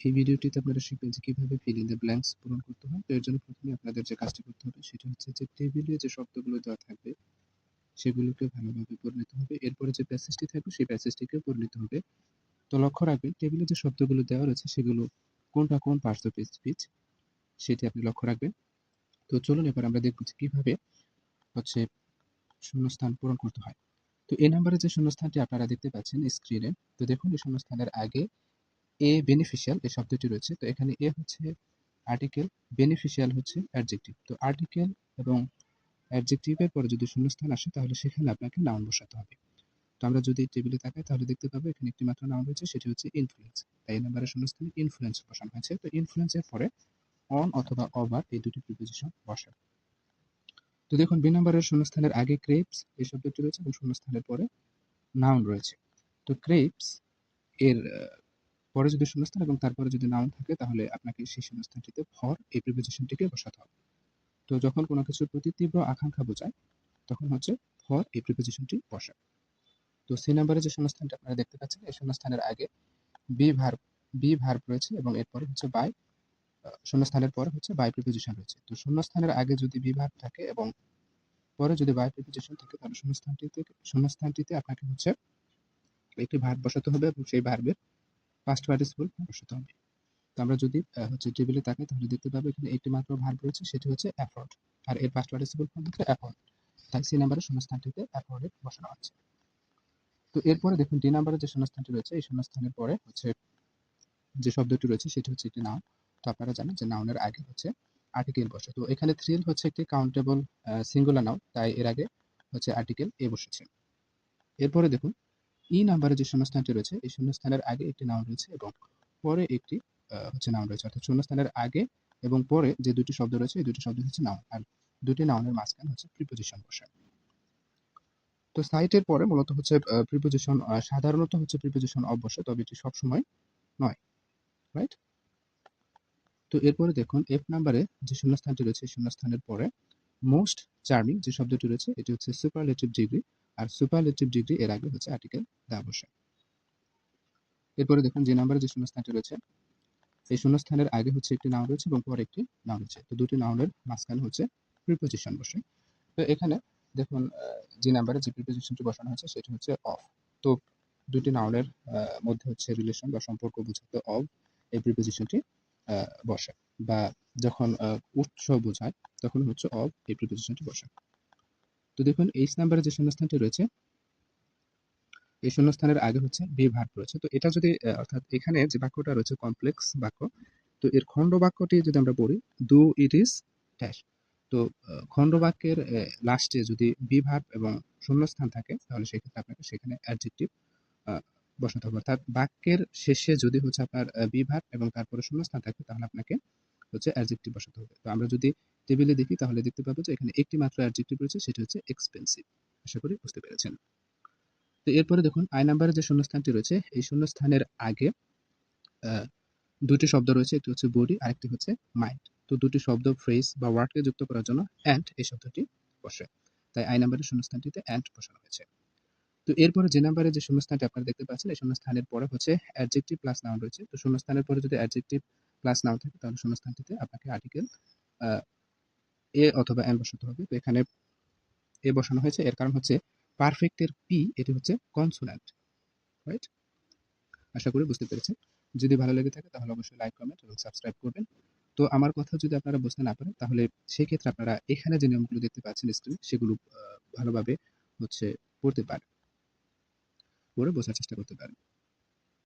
এই ভিডিওটিতে আপনারা শিখবেন যে কিভাবে ফিল ইন দ্য ব্ল্যাঙ্কস পূরণ করতে হয়। তো এর জন্য প্রথমে আপনাদের যে কাজটি করতে হবে সেটা হচ্ছে যে টেবিলে যে শব্দগুলো দেওয়া থাকবে সেগুলোকে ভালোভাবে পড়ে নিতে হবে। এরপরে যে প্যাসেজটি থাকবে সেই প্যাসেজটিকেও পড়ে নিতে হবে। তো লক্ষ্য রাখবেন টেবিলে যে শব্দগুলো দেওয়া রয়েছে সেগুলো কোনটা কোন পার্টস অফ স্পিচ সেটি আপনি লক্ষ্য রাখবেন। তো চলুন এবার আমরা দেখব যে কিভাবে হচ্ছে শূন্যস্থান পূরণ করতে হয়। তো এই নাম্বারে যে শূন্যস্থানটি আপনারা দেখতে পাচ্ছেন স্ক্রিনে, তো দেখুন এই শূন্যস্থানের আগে এ বেনিফিশিয়াল এই শব্দটি রয়েছে। তো এখানে এ হচ্ছে আর্টিকেল, বেনিফিশিয়াল হচ্ছে অ্যাডজেক্টিভ। তো আর্টিকেল এবং অ্যাডজেক্টিভের পরে যদি শূন্যস্থান আসে তাহলে সেখানে আপনাকে নাউন বসাতে হবে। তো আমরা যদি টেবিলে তাকাই তাহলে দেখতে পাবো এখানে একটি মাত্র নাউন রয়েছে, সেটি হচ্ছে ইনফ্লুয়েন্স। তাই এই নাম্বারের শূন্যস্থানে ইনফ্লুয়েন্স বসানো হয়েছে। তো ইনফ্লুয়েন্সের পরে অন অথবা ওভার এই দুটি প্রিপোজিশন বসে। তো দেখুন বি নাম্বারের শূন্যস্থানের আগে ক্রেপস এই শব্দটি রয়েছে এবং শূন্যস্থানের পরে নাউন রয়েছে। তো ক্রেপস এর পরে যদি শূন্যস্থান এবং তারপরে যদি নাউন থাকে তাহলে আপনাকে সেই শূন্যস্থানটিতে ফর এই প্রিপোজিশনটিকে বসাতে হবে। তো যখন কোনো কিছুর প্রতি তীব্র আকাঙ্ক্ষা বোঝায় তখন হচ্ছে ফর এই প্রিপোজিশনটি বসে। তো সি নাম্বারে যে শূন্যস্থানটি আপনারা দেখতে পাচ্ছেন এই শূন্যস্থানের আগে বি ভার্ব রয়েছে এবং এরপরে হচ্ছে বাই, শূন্যস্থানের পরে হচ্ছে বাই প্রিপোজিশন রয়েছে। তো শূন্যস্থানের আগে যদি বি ভার্ব থাকে এবং পরে যদি বাই প্রিপোজিশন থাকে তাহলে শূন্যস্থানটিতে আপনাকে হচ্ছে একটি ভার্ব বসাতে হবে এবং সেই ভার্বের পাস্ট পার্টিসিপল বসাতে হবে। তো আমরা যদি হচ্ছে টেবিলে তাকাই তাহলে দেখতে পাবো এখানে একটি মাত্র ভার্ব রয়েছে, সেটি হচ্ছে অ্যাফোর্ড, আর এর পাস্ট পার্টিসিপল ফর্ম হচ্ছে অ্যাফোর্ড। তাই সি নাম্বারের শূন্যস্থানটিতে অ্যাফোর্ডেড বসানো আছে। তো এরপরে দেখুন ডি নাম্বারের যে শূন্যস্থানটি রয়েছে এই শূন্যস্থানের পরে হচ্ছে যে শব্দটি রয়েছে সেটি হচ্ছে একটি নাউন। তো আপনারা জানেন যে নাউনের আগে হচ্ছে আর্টিকেল বসে। তো এখানে থ্রিল হচ্ছে একটি কাউন্টেবল সিঙ্গুলার নাউন, তাই এর আগে হচ্ছে আর্টিকেল এ বসেছে। এরপরে দেখুন ই নাম্বারে যে শূন্যস্থানটি রয়েছে এই শূন্যস্থানের আগে একটি নাউন রয়েছে এবং পরে একটি হচ্ছে নাউন রয়েছে, অর্থাৎ শূন্যস্থানের আগে এবং পরে যে দুটি শব্দ রয়েছে এই দুটি শব্দ হচ্ছে নাউন, আর দুটি নাউনের মাঝখানে হচ্ছে প্রিপোজিশন বসে। তো সাইটের পরে মূলত হচ্ছে প্রিপোজিশন, সাধারণত হচ্ছে প্রিপোজিশন অফ বসে, তবে এটি সবসময় নয়, রাইট? তো এরপরে দেখুন এফ নাম্বারে যে শূন্যস্থানটি রয়েছে এই শূন্যস্থানের পরে মোস্ট চার্মিং যে শব্দটি রয়েছে এটি হচ্ছে সুপারলেটিভ ডিগ্রি, আর সুপারলেটিভ ডিগ্রি এর আগে হচ্ছে আর্টিকেল দা বসে। এরপরে দেখুন যে নাম্বারে যে শূন্যস্থানটি রয়েছে এই শূন্যস্থানের আগে হচ্ছে একটি নাউন রয়েছে এবং পরে একটি নাউন রয়েছে। তো দুটি নাউনের মাঝখানে হচ্ছে প্রিপোজিশন বসে। তো এখানে দেখুন যে নাম্বারে যে প্রিপোজিশনটি বসানো হয়েছে সেটি হচ্ছে অফ। তো দুটি নাউনের মধ্যে হচ্ছে রিলেশন বা সম্পর্ক বোঝাতে অফ এই প্রিপোজিশনটি বসে, বা যখন উৎস বোঝায় তখন হচ্ছে অফ এই প্রিপোজিশনটি বসে। তো দেখুন এইচ নাম্বারে যে শূন্যস্থানটি রয়েছে এই শূন্যস্থানের আগে হচ্ছে বি ভার্ব রয়েছে। তো এটা যদি অর্থাৎ এখানে যে বাক্যটা রয়েছে কমপ্লেক্স বাক্য, তো এর খণ্ড বাক্যটি যদি আমরা পড়ি ডু ইট ইজ ড্যাশ। তো খণ্ড বাক্যের লাস্টে যদি বি ভার্ব এবং শূন্যস্থান থাকে তাহলে সেক্ষেত্রে আপনাকে সেখানে অ্যাডজেক্টিভ বসাতে হবে, অর্থাৎ বাক্যের শেষে যদি হচ্ছে আপনার বি ভার্ব এবং তারপরে শূন্যস্থান থাকে তাহলে আপনাকে হচ্ছে অ্যাডজেক্টিভ বসাতে হবে। তো আমরা যদি টেবিলে দেখি তাহলে দেখতে পাবো যে এখানে একটি মাত্র অ্যাডজেক্টিভ রয়েছে, সেটি হচ্ছে এক্সপেন্সিভ। আশা করি বুঝতে পেরেছেন। তো এরপরে দেখুন আই নাম্বারে যে শূন্যস্থানটি রয়েছে এই শূন্যস্থানের আগে দুটি শব্দ রয়েছে, একটি হচ্ছে বডি আরেকটি হচ্ছে মাইন্ড। তো দুটি শব্দ ফ্রেজ বা ওয়ার্ডকে যুক্ত করার জন্য অ্যান্ড এই শব্দটি বসে, তাই আই নাম্বারের শূন্যস্থানটিতে অ্যান্ড বসানো হয়েছে। তো এরপরে যে নাম্বারে যে শূন্যস্থানটি আপনারা দেখতে পাচ্ছেন এই শূন্যস্থানের পরে হচ্ছে অ্যাডজেক্টিভ প্লাস নাউন রয়েছে। তো শূন্যস্থানের পরে যদি অ্যাডজেক্টিভ প্লাস নাউন থাকে তাহলে শূন্যস্থানটিতে আপনাকে আর্টিকেল এ অথবা এন বসাতে হবে। তো এখানে এ বসানো হয়েছে, এর কারণ হচ্ছে পারফেক্টের পি এটি হচ্ছে কনসোন্যান্ট, রাইট? আশা করি বুঝতে পেরেছেন। যদি ভালো লেগে থাকে তাহলে অবশ্যই লাইক, কমেন্ট এবং সাবস্ক্রাইব করবেন। তো আমার কথা যদি আপনারা বুঝতে না পারেন তাহলে সেক্ষেত্রে আপনারা এখানে যে নিয়মগুলো দেখতে পাচ্ছেন স্ক্রিনে সেগুলো ভালোভাবে হচ্ছে পড়তে পারেন, পড়ে বোঝার চেষ্টা করতে পারেন।